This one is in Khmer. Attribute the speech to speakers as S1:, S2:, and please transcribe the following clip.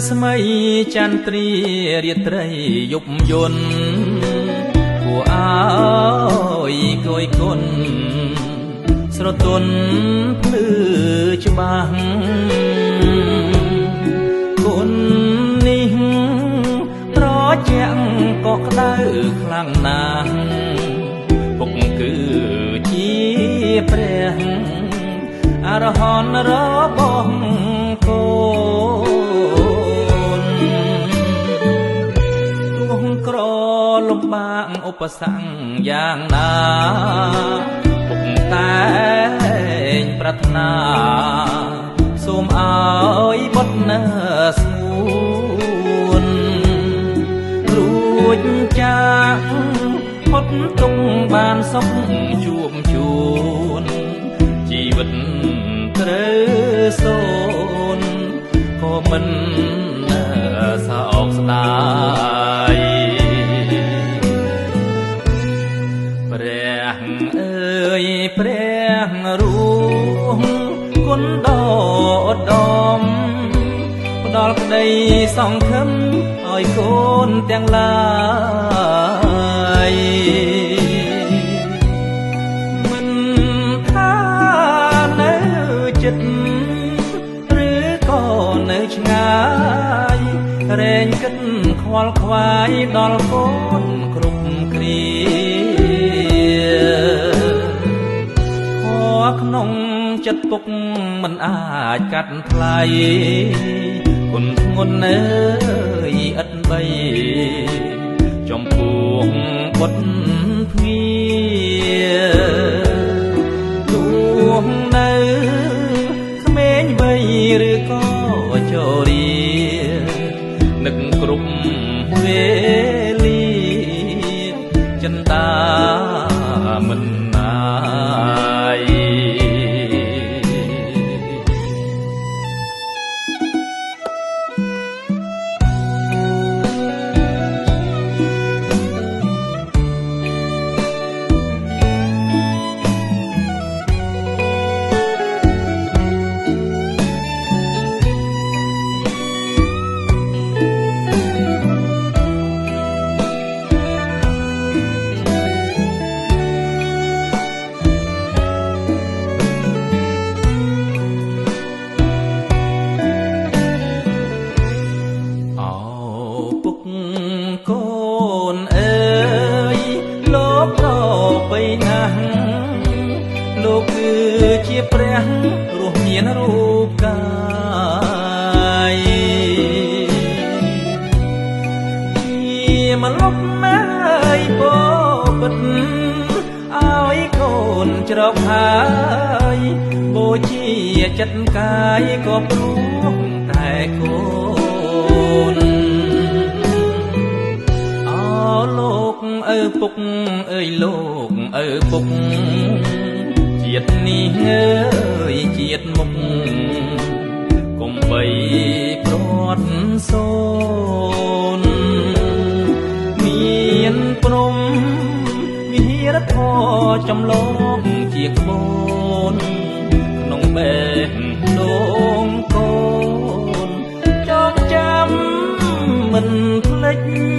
S1: ស្មៃចន្ទ្រារាត្រីយប់យន់គួរអើយគយគុណស្រទន់ភ្លឺច្បាស់គុណនេះត្រជាក់ក៏ក្តៅខ្លាំងណាស់ពុកគឺជាព្រះអរហន្តរបស់កូនទោះក្រលំបាកឧបសគ្គយ៉ាងណាពុកតែងប្រាថ្នាសូមឲ្យបុត្រនៅស្ងួនរួចចាកផុតទុកបានសុខជួបជួនជីវិតត្រូវសូនក៏មិនសោកស្ដាយព្រះអើយព្រះរួងគុណដ៏ឧត្តមផ្ដល់ក្តីសង្ឃឹមឲ្យកូនទាំងឡាយមិនថានៅចិត្តឬក៏នៅឆ្ងាយរែងគិតខ្វល់ខ្វាយដល់កូនគ្រប់គ្រាខក្នុងចិត្តពុកមិនអាចកាត់ថ្លៃគុណធ្ងន់អើយឥតបីចំពោះបុត្រភ្ងាទោះនៅក្មេងវ័យឬក៏ចូលរៀននឹកគ្រប់វេលាចិន្តាមិនណាយកូនអើយលោកប្របីណាស់លោកគឺជាព្រះរស់មានរូបកាយជាម្លប់ណាយពោពិតឲ្យកូនច្រកហើយបូជាចិត្តកាយក៏ព្រោះតែកូនលោកអើពុកអើយលោកអើពុកជាតិនេះអើយជាតិមុខកុំបីព្រាត់សូនមានព្រំវិហារធរចំលងជាក្បូនក្នុងបេះដូងកូនចងចាំមិនភ្លេច